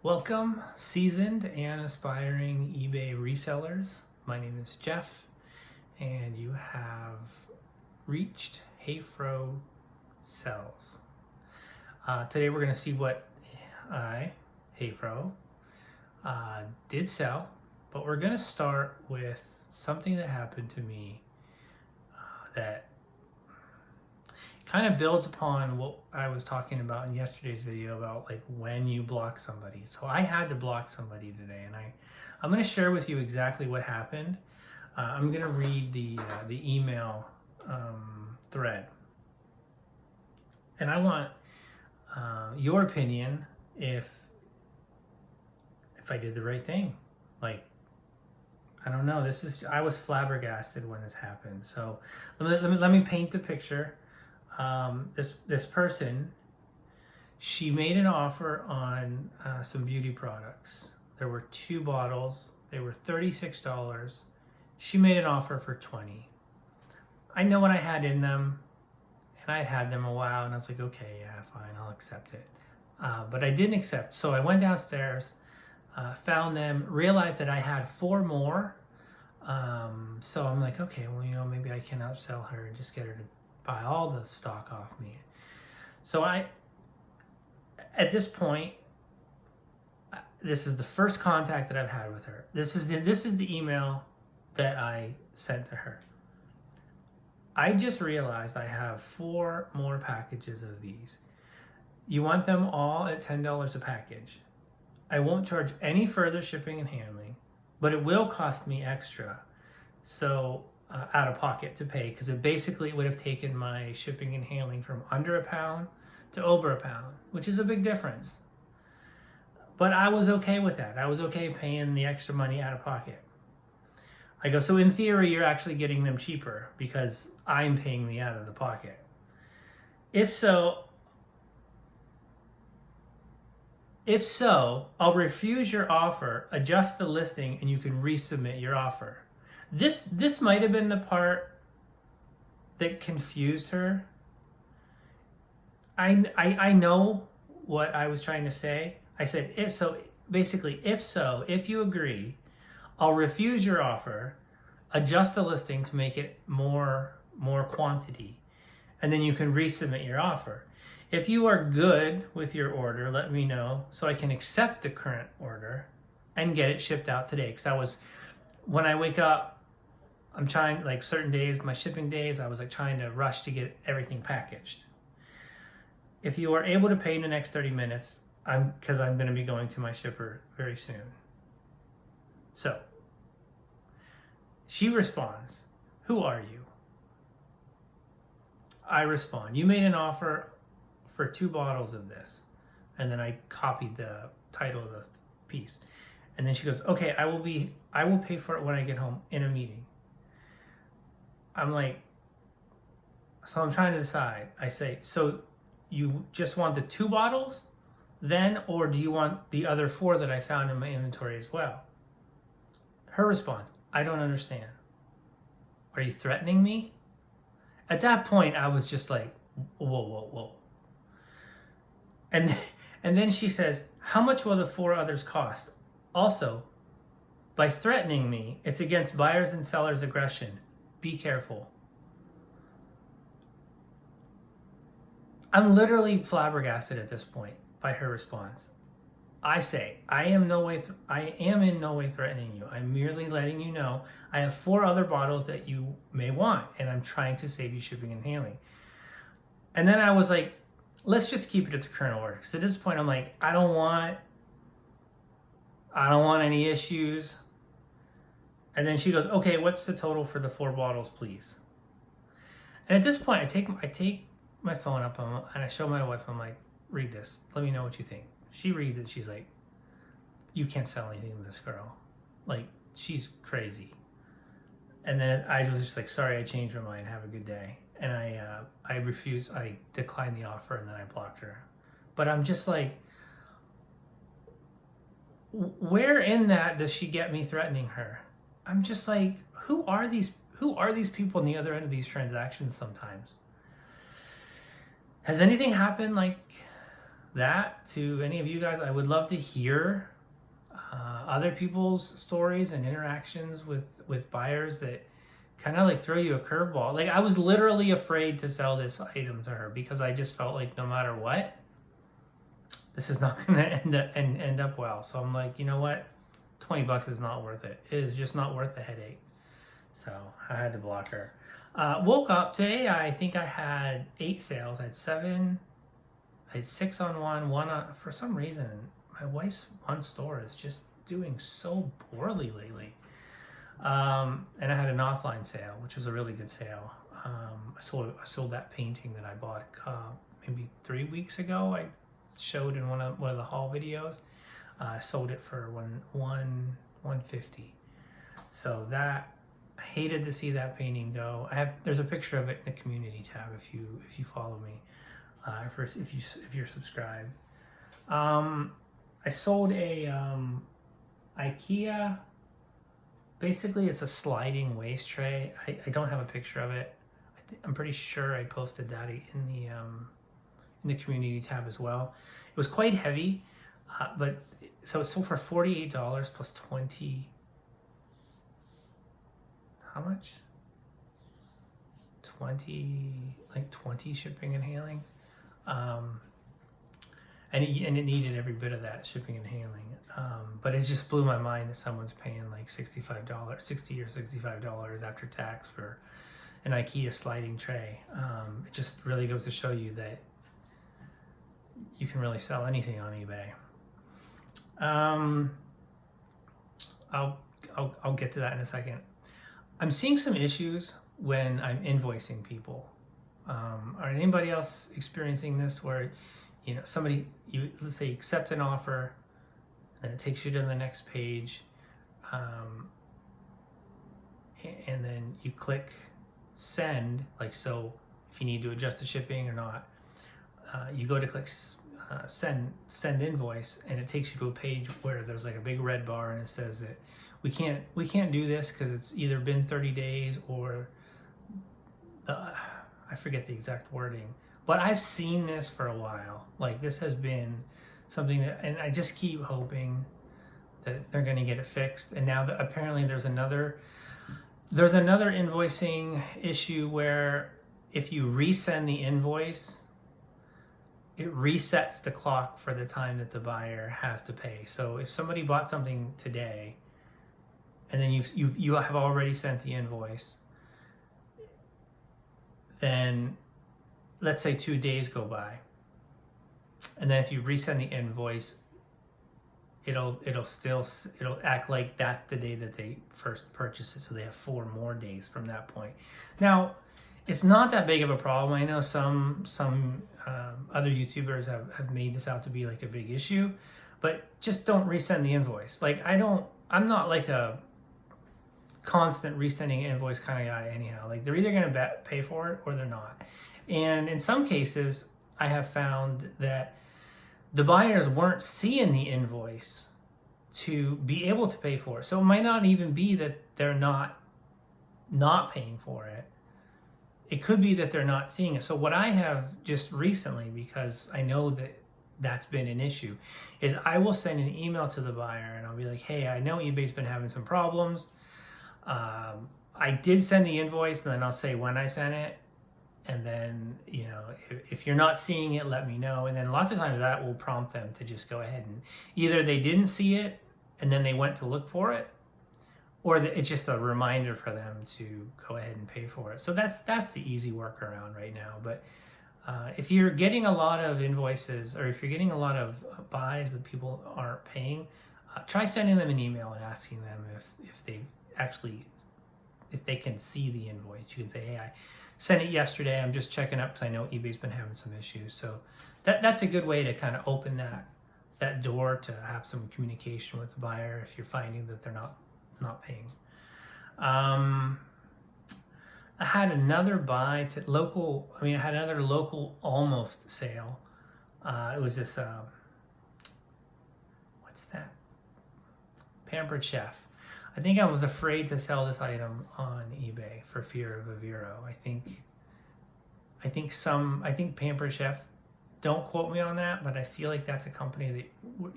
Welcome, seasoned and aspiring eBay resellers. My name is Jeff, and you have reached Hayfro Sells. Today we're going to see what Hayfro, did sell, but we're going to start with something that happened to me that kind of builds upon what I was talking about in yesterday's video about like when you block somebody. So I had to block somebody today, and I'm going to share with you exactly what happened. I'm going to read the email thread, and I want your opinion if I did the right thing. Like, I don't know. I was flabbergasted when this happened. So let me paint the picture. This person, she made an offer on some beauty products. There were 2 bottles. They were $36. She made an offer for $20. I know what I had in them, and I had them a while, and I was like, okay, yeah, fine, I'll accept it. But I didn't accept. So I went downstairs, found them, realized that I had 4 more. So I'm like, okay, well, maybe I can upsell her and just get her to buy all the stock off me. So at this point, this is the first contact that I've had with her. This is the email that I sent to her. I just realized I have 4 more packages of these. You want them all at $10 a package. I won't charge any further shipping and handling, but it will cost me extra. So out of pocket to pay, because it basically would have taken my shipping and handling from under £1 to over £1, which is a big difference. But I was okay with that. I was okay paying the extra money out of pocket. I go, so in theory, you're actually getting them cheaper because I'm paying the out of the pocket. If so, I'll refuse your offer, adjust the listing, and you can resubmit your offer. This might have been the part that confused her. I know what I was trying to say. I said, if you agree, I'll refuse your offer, adjust the listing to make it more quantity, and then you can resubmit your offer. If you are good with your order, let me know so I can accept the current order and get it shipped out today. Because when I wake up, I'm trying, like certain days, my shipping days, I was like trying to rush to get everything packaged. If you are able to pay in the next 30 minutes, because I'm going to be going to my shipper very soon. So, she responds, who are you? I respond, you made an offer for 2 bottles of this. And then I copied the title of the piece. And then she goes, okay, I will pay for it when I get home in a meeting. I'm like, so I'm trying to decide. I say, so you just want the 2 bottles then, or do you want the other 4 that I found in my inventory as well? Her response, I don't understand. Are you threatening me? At that point, I was just like, whoa. And then she says, how much will the 4 others cost? Also, by threatening me, it's against buyers and sellers' aggression. Be careful. I'm literally flabbergasted at this point by her response. I say, I am in no way threatening you. I'm merely letting you know I have 4 other bottles that you may want, and I'm trying to save you shipping and handling. And then I was like, let's just keep it at the current order. Because at this point, I'm like, I don't want any issues. And then she goes, okay, what's the total for the 4 bottles, please? And at this point, I take my phone up and I show my wife. I'm like, read this. Let me know what you think. She reads it. She's like, you can't sell anything to this girl. Like, she's crazy. And then I was just like, sorry, I changed my mind. Have a good day. And I refused. I declined the offer, and then I blocked her. But I'm just like, where in that does she get me threatening her? I'm just like, who are these people on the other end of these transactions sometimes? Has anything happened like that to any of you guys. I would love to hear other people's stories and interactions with buyers that kind of like throw you a curveball. Like I was literally afraid to sell this item to her because I just felt like no matter what, this is not going to end up well. So I'm like, you know what? $20 is not worth it. It is just not worth the headache. So I had to block her. Woke up today. I think I had 8 sales. I had 7. I had 6 on one on. For some reason, my wife's one store is just doing so poorly lately. And I had an offline sale, which was a really good sale. I sold that painting that I bought maybe 3 weeks ago. I showed in one of the haul videos. I sold it for $150. So that, I hated to see that painting go. There's a picture of it in the community tab if you follow me, if you're subscribed. I sold a IKEA. Basically, it's a sliding waste tray. I don't have a picture of it. I'm pretty sure I posted that in the community tab as well. It was quite heavy, but so it sold for $48 plus 20. How much? 20 shipping and handling. And it needed every bit of that shipping and handling. But it just blew my mind that someone's paying like $60 or $65 after tax for an IKEA sliding tray. It just really goes to show you that you can really sell anything on eBay. I'll get to that in a second. I'm seeing some issues when I'm invoicing people. Are anybody else experiencing this where, you know, let's say accept an offer, then it takes you to the next page, and then you click send, like so if you need to adjust the shipping or not, you go to click send invoice, and it takes you to a page where there's like a big red bar and it says that we can't do this because it's either been 30 days or I forget the exact wording, but I've seen this for a while. Like this has been something that, and I just keep hoping that they're going to get it fixed. And now that apparently there's another invoicing issue where if you resend the invoice, it resets the clock for the time that the buyer has to pay. So if somebody bought something today, and then you have already sent the invoice, then let's say 2 days go by, and then if you resend the invoice, it'll act like that's the day that they first purchased it, so they have 4 more days from that point. Now, it's not that big of a problem. I know some other YouTubers have made this out to be like a big issue, but just don't resend the invoice. Like I'm not like a constant resending invoice kind of guy anyhow. Like they're either going to pay for it or they're not. And in some cases, I have found that the buyers weren't seeing the invoice to be able to pay for it. So it might not even be that they're not paying for it. It could be that they're not seeing it. So what I have just recently, because I know that that's been an issue, is I will send an email to the buyer and I'll be like, hey, I know eBay's been having some problems. I did send the invoice, and then I'll say when I sent it. And then, you know, if you're not seeing it, let me know. And then lots of times that will prompt them to just go ahead and either they didn't see it and then they went to look for it, or it's just a reminder for them to go ahead and pay for it. So that's the easy workaround right now. But if you're getting a lot of invoices, or if you're getting a lot of buys but people aren't paying, try sending them an email and asking them if they can see the invoice. You can say, hey, I sent it yesterday. I'm just checking up because I know eBay's been having some issues. So that's a good way to kind of open that door to have some communication with the buyer if you're finding that they're not paying. I had another buy to local. I had another local almost sale. It was this. What's that? Pampered Chef. I think I was afraid to sell this item on eBay for fear of a vero. I think Pampered Chef Don't quote me on that, but I feel like that's a company that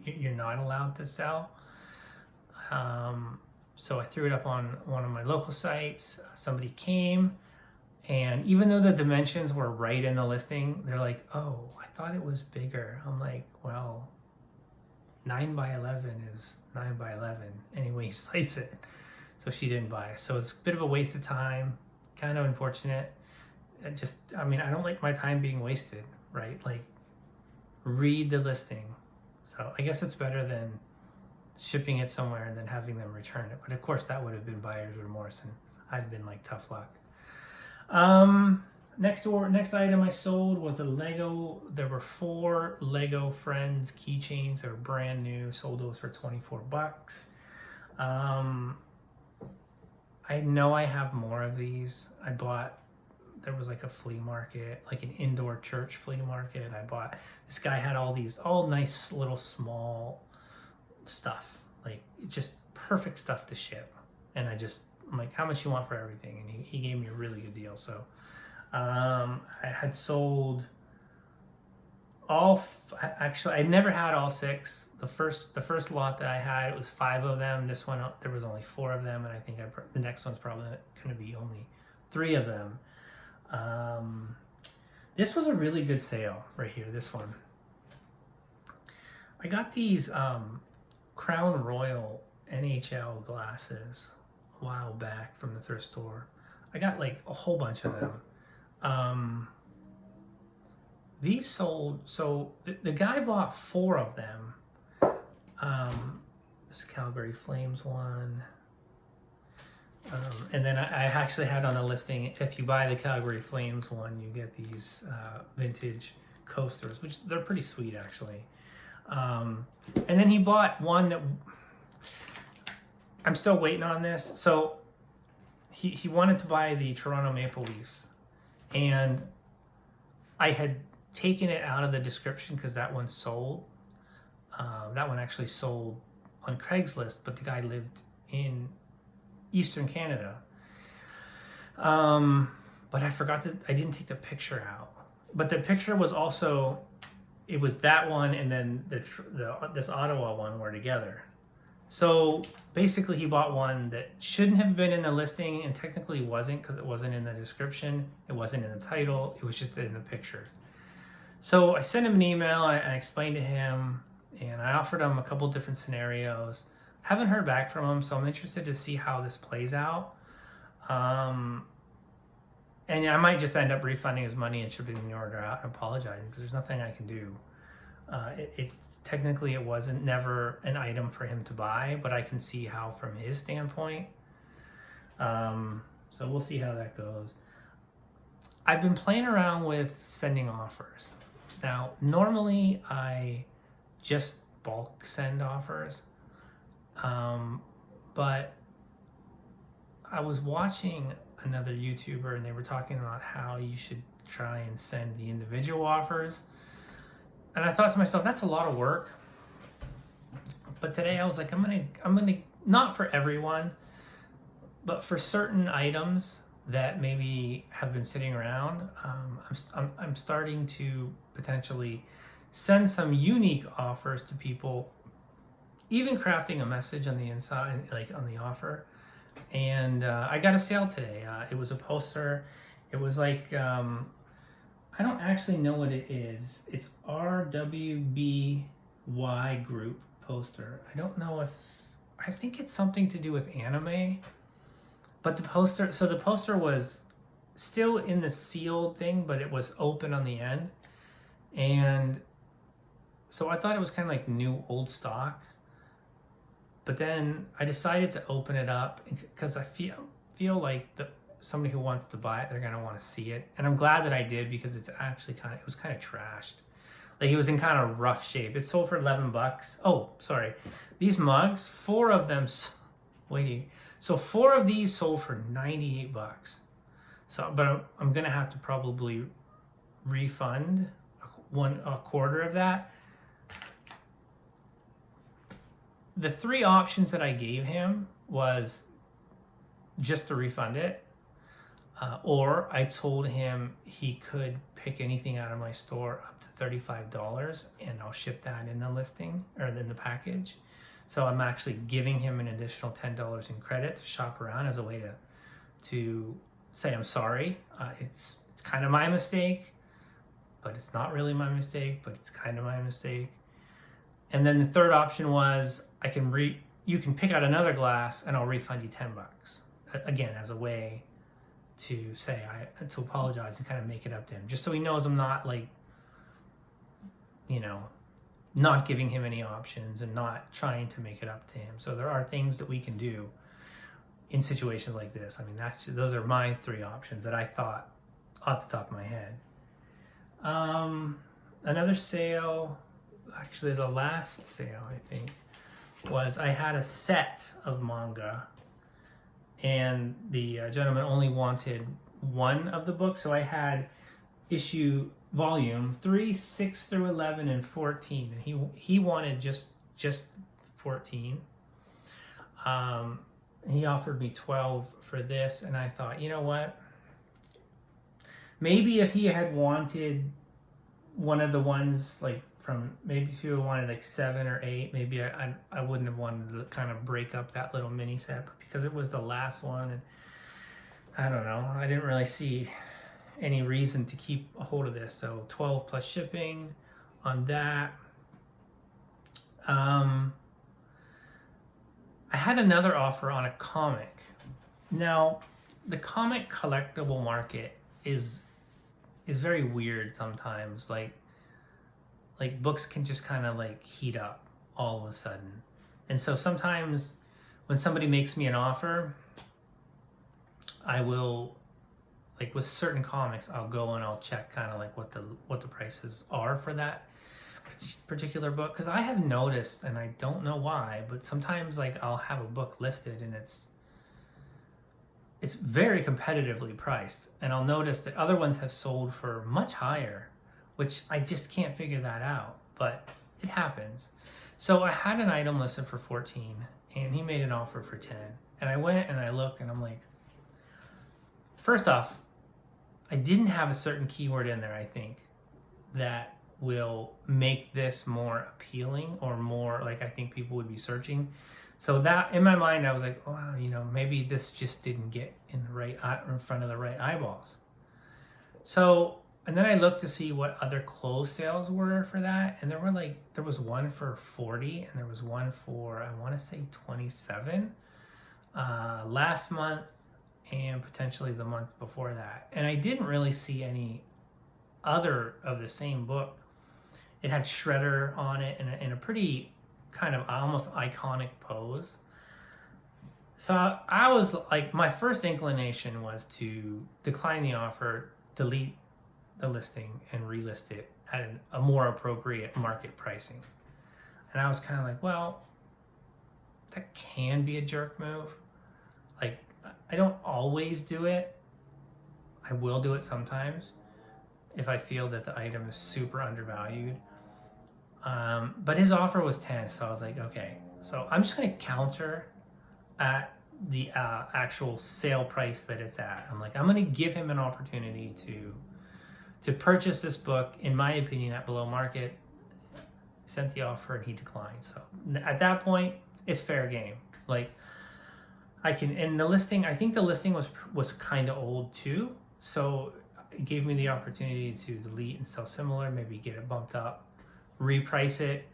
you're not allowed to sell. So I threw it up on one of my local sites. Somebody came, and even though the dimensions were right in the listing, they're like, "Oh, I thought it was bigger." I'm like, "Well, 9 by 11 is 9 by 11 any way you slice it." So she didn't buy it. So it's a bit of a waste of time, kind of unfortunate. I mean, I don't like my time being wasted, right? Like, read the listing. So I guess it's better than shipping it somewhere and then having them return it. But of course, that would have been buyer's remorse, and I've been like, tough luck. Next item I sold was a Lego. There were 4 Lego Friends keychains. They were brand new. Sold those for 24 bucks. I know I have more of these. There was like a flea market, like an indoor church flea market. This guy had all nice little small stuff, like just perfect stuff to ship. And I'm like, how much you want for everything? And he gave me a really good deal. So I had sold actually, I never had all 6. The first lot that I had, it was 5 of them. This one, there was only 4 of them, and I think the next one's probably going to be only 3 of them. This was a really good sale right here, this one. I got these Crown Royal NHL glasses a while back from the thrift store. I got like a whole bunch of them. These sold, so the guy bought 4 of them. This Calgary Flames one. And then I actually had on the listing, if you buy the Calgary Flames one, you get these vintage coasters, which they're pretty sweet actually. And then he bought one that I'm still waiting on this. So he wanted to buy the Toronto Maple Leafs, and I had taken it out of the description because that one sold. That one actually sold on Craigslist, but the guy lived in Eastern Canada. But I didn't take the picture out. But the picture was also, it was that one and then this Ottawa one were together. So basically he bought one that shouldn't have been in the listing, and technically wasn't, because it wasn't in the description, it wasn't in the title, it was just in the picture. So I sent him an email, I explained to him, and I offered him a couple different scenarios. Haven't heard back from him, so I'm interested to see how this plays out. And I might just end up refunding his money and shipping the order out and apologizing, because there's nothing I can do. Technically it wasn't never an item for him to buy, but I can see how from his standpoint. So we'll see how that goes. I've been playing around with sending offers. Now, normally I just bulk send offers, but I was watching another YouTuber and they were talking about how you should try and send the individual offers. And I thought to myself, that's a lot of work. But today I was like, I'm gonna not for everyone, but for certain items that maybe have been sitting around, I'm starting to potentially send some unique offers to people, even crafting a message on the inside, like on the offer. And I got a sale today. It was a poster. It was like, I don't actually know what it is. It's RWBY group poster. I don't know I think it's something to do with anime. But the poster was still in the sealed thing, but it was open on the end. And so I thought it was kind of like new old stock. But then I decided to open it up because I feel like somebody who wants to buy it, they're gonna want to see it. And I'm glad that I did, because it was kind of trashed. Like, it was in kind of rough shape. It sold for 11 bucks. Oh, sorry. These mugs, 4 of them, so 4 of these sold for 98 bucks. So, but I'm gonna have to probably refund a quarter of that. The 3 options that I gave him was just to refund it. Or I told him he could pick anything out of my store up to $35 and I'll ship that in the listing or in the package. So I'm actually giving him an additional $10 in credit to shop around as a way to say I'm sorry. It's kind of my mistake, but it's not really my mistake, but it's kind of my mistake. And then the third option was you can pick out another glass and I'll refund you $10. Again, as a way to say to apologize and kind of make it up to him, just so he knows I'm not like, not giving him any options and not trying to make it up to him. So there are things that we can do in situations like this. I mean, those are my 3 options that I thought off the top of my head. Another sale, actually the last sale I think, was I had a set of manga and the gentleman only wanted one of the books. So I had volume 3, 6 through 11, and 14. And he wanted just 14. He offered me 12 for this, and I thought, you know what? Maybe if he had wanted one of the ones maybe if he wanted like 7 or 8, maybe I wouldn't have wanted to kind of break up that little mini set, but because it was the last one, and I don't know, I didn't really see any reason to keep a hold of this. So 12 plus shipping on that. I had another offer on a comic. Now, the comic collectible market is very weird sometimes. Like books can just kind of like heat up all of a sudden. And so sometimes when somebody makes me an offer, I will, like with certain comics, I'll go and I'll check kind of like what the prices are for that particular book. Because I have noticed, and I don't know why, but sometimes like I'll have a book listed and it's very competitively priced, and I'll notice that other ones have sold for much higher, which I just can't figure that out, but it happens. So I had an item listed for 14 and he made an offer for 10. And I went and I looked and I'm like, first off, I didn't have a certain keyword in there, I think, that will make this more appealing or more like I think people would be searching. So that in my mind, I was like, oh, maybe this just didn't get in front of the right eyeballs. So, and then I looked to see what other closed sales were for that. And there was one for 40 and there was one for, I want to say 27 last month and potentially the month before that. And I didn't really see any other of the same book. It had Shredder on it in a pretty kind of almost iconic pose. So I was like, my first inclination was to decline the offer, delete the listing, and relist it at a more appropriate market pricing. And I was kind of like, well, that can be a jerk move. Like, I don't always do it. I will do it sometimes if I feel that the item is super undervalued. But his offer was 10, so I was like, okay. So I'm just going to counter at the actual sale price that it's at. I'm like, I'm going to give him an opportunity to purchase this book, in my opinion, at below market. Sent the offer and he declined. So at that point, it's fair game. Like, and the listing, I think the listing was kind of old too. So it gave me the opportunity to delete and sell similar, maybe get it bumped up, reprice it.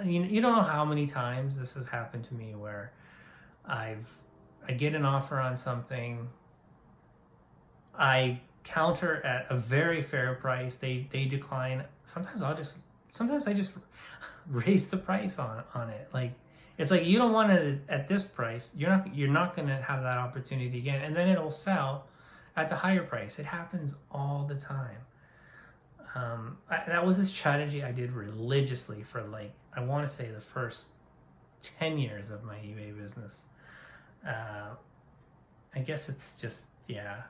You don't know how many times this has happened to me where I get an offer on something, I counter at a very fair price, they decline. Sometimes I just raise the price on it. Like, it's like, you don't want it at this price, you're not going to have that opportunity again, and then it'll sell at the higher price. It happens all the time. That was a strategy I did religiously for, like, I want to say the first 10 years of my eBay business. I guess it's just, yeah.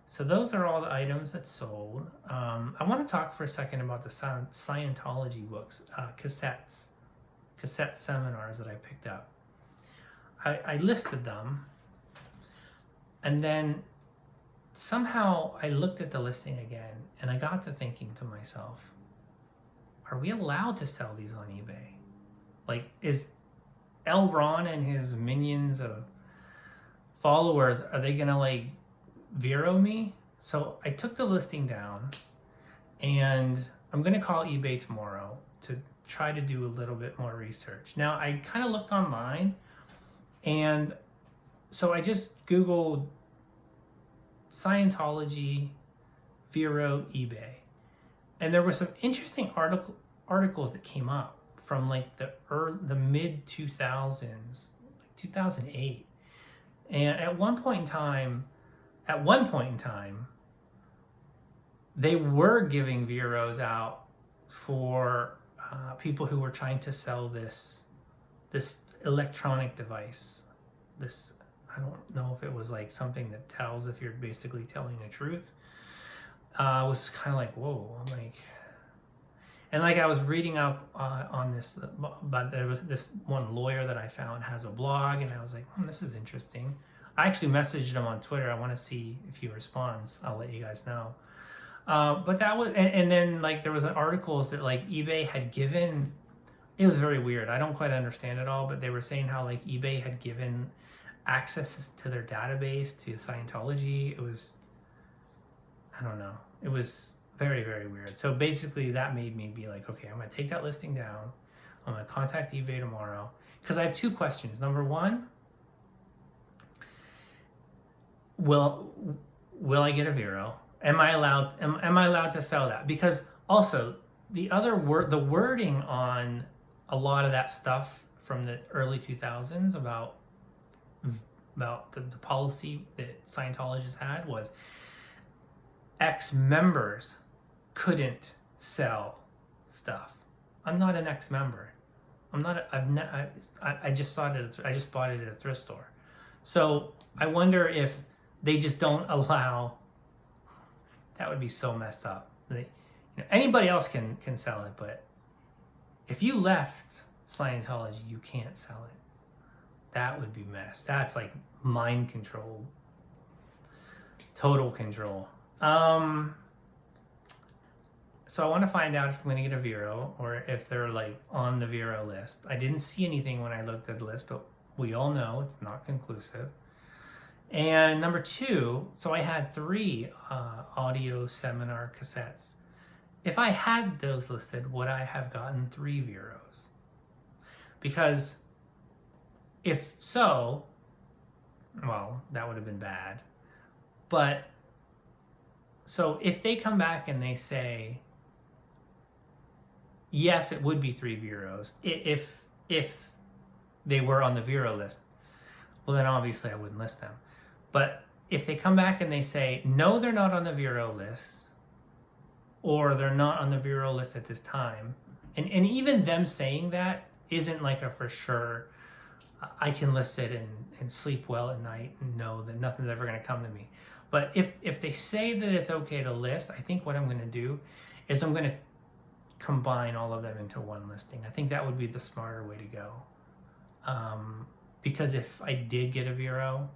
So those are all the items that sold. I want to talk for a second about the Scientology books, cassette seminars that I picked up. I listed them, and then somehow I looked at the listing again and I got to thinking to myself, are we allowed to sell these on eBay? Like, is Ron and his minions of followers, are they gonna like vero me? So I took the listing down and I'm gonna call eBay tomorrow to try to do a little bit more research. Now I kind of looked online, and so I just Googled Scientology vero eBay, and there were some interesting articles that came up from like the mid 2000s, like 2008. And at one point in time, they were giving veros out for people who were trying to sell this electronic device. This, I don't know if it was like something that tells if you're basically telling the truth. I was kind of like, whoa. I'm like, and like I was reading up on this, but there was this one lawyer that I found has a blog, and I was like, this is interesting. I actually messaged him on Twitter. I want to see if he responds. I'll let you guys know. But that was, and then like there was articles that like eBay had given. It was very weird. I don't quite understand it all, but they were saying how like eBay had given access to their database to Scientology. It was, I don't know. It was very, very weird. So basically that made me be like, okay, I'm going to take that listing down. I'm going to contact eBay tomorrow. Because I have two questions. Number one, will I get a vero? Am I allowed to sell that? Because also the wording on a lot of that stuff from the early 2000s about the policy that Scientologists had was ex-members couldn't sell stuff. I'm not an ex-member. I just bought it at a thrift store. So I wonder if they just don't allow. That would be so messed up. Anybody else can sell it, but if you left Scientology, you can't sell it. That would be mess. That's like mind control, total control. So I want to find out if I'm going to get a vero or if they're like on the vero list. I didn't see anything when I looked at the list, but we all know it's not conclusive. And number two, so I had 3 audio seminar cassettes. If I had those listed, would I have gotten 3 veros? Because if so, well, that would have been bad. But so if they come back and they say, yes, it would be 3 veros if they were on the vero list, well, then obviously I wouldn't list them. But if they come back and they say, no, they're not on the vero list, or they're not on the vero list at this time, and even them saying that isn't like a for sure, I can list it and sleep well at night and know that nothing's ever going to come to me. But if they say that it's okay to list, I think what I'm going to do is I'm going to combine all of them into one listing. I think that would be the smarter way to go. Because if I did get a vero,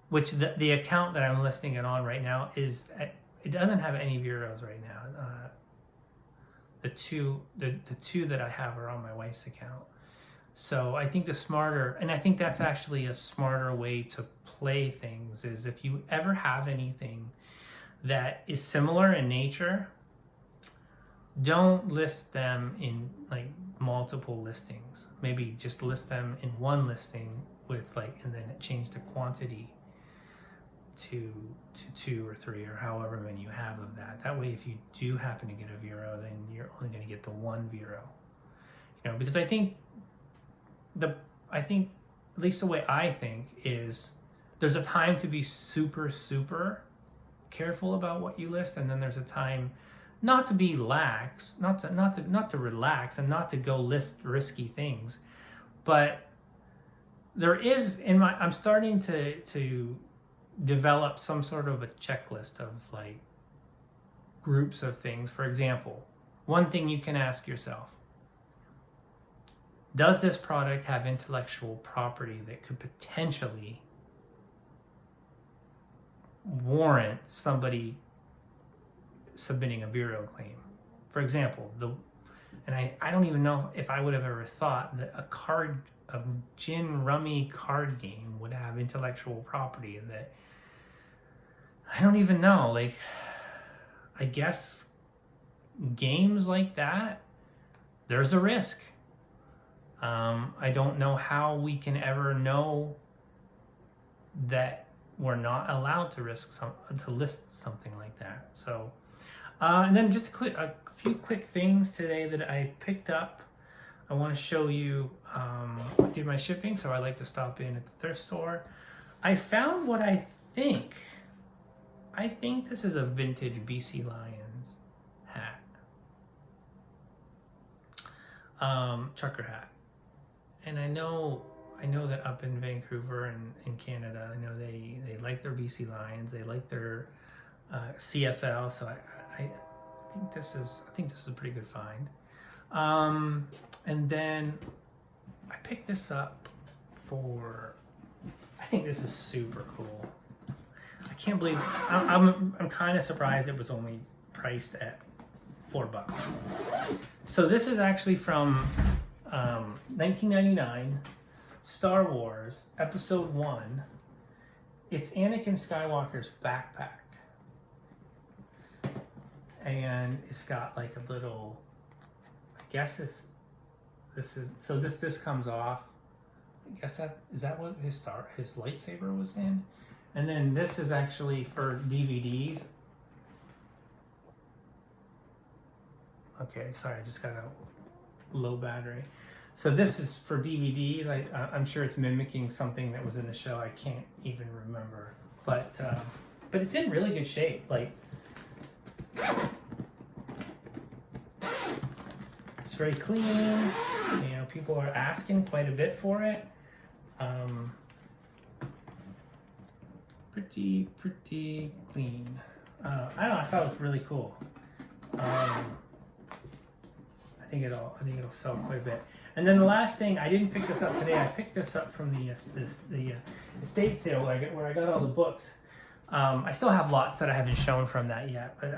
which the account that I'm listing it on right now it doesn't have any veros right now. The two that I have are on my wife's account. So I think the smarter, and I think that's actually a smarter way to play things, is if you ever have anything that is similar in nature, don't list them in like multiple listings. Maybe just list them in one listing with like, and then change the quantity to 2 or 3 or however many you have of that. That way, if you do happen to get a vero, then you're only going to get the 1 vero. Because I think at least the way I think is there's a time to be super, super careful about what you list, and then there's a time not to be lax, not to relax, and not to go list risky things. But there is I'm starting to develop some sort of a checklist of like groups of things. For example, one thing you can ask yourself: does this product have intellectual property that could potentially warrant somebody submitting a vero claim. For example, and I don't even know if I would have ever thought that a gin rummy card game would have intellectual property, and that I don't even know. Like, I guess games like that, there's a risk. I don't know how we can ever know that we're not allowed to list something like that. So, and then just a few quick things today that I picked up. I want to show you. I did my shipping, so I like to stop in at the thrift store. I found what I think this is a vintage BC Lions hat, trucker hat, and I know that up in Vancouver and in Canada, I know they like their BC Lions, they like their CFL, so I think this is a pretty good find. And then I picked this up for, I think this is super cool. I can't believe, I'm kind of surprised it was only priced at $4. So this is actually from 1999, Star Wars Episode 1. It's Anakin Skywalker's backpack. And it's got like a little, I guess this comes off. I guess is that what his lightsaber was in? And then this is actually for DVDs. Okay, sorry, I just got a low battery. So this is for DVDs. I'm sure it's mimicking something that was in the show. I can't even remember, but it's in really good shape. Like, it's very clean. You know, people are asking quite a bit for it. Pretty clean. I don't know. I thought it was really cool. I think it'll sell quite a bit. And then the last thing, I didn't pick this up today. I picked this up from the estate sale where I got all the books. I still have lots that I haven't shown from that yet, but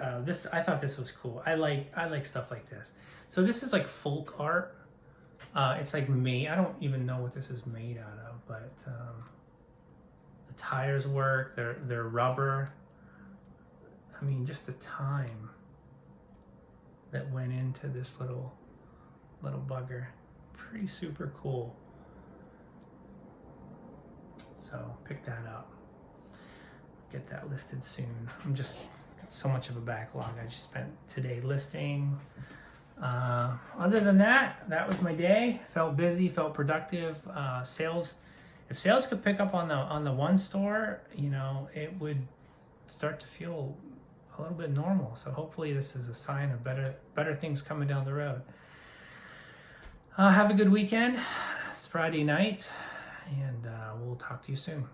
I thought this was cool. I like stuff like this. So this is like folk art. It's like made. I don't even know what this is made out of, but the tires work. They're rubber. I mean, just the time that went into this little bugger. Pretty super cool. So pick that up. Get that listed soon. I'm just got so much of a backlog. I just spent today listing. Other than that, that was my day. Felt busy, felt productive. Sales, if sales could pick up on the one store, you know, it would start to feel a little bit normal. So hopefully this is a sign of better things coming down the road. Have a good weekend. It's Friday night, and we'll talk to you soon.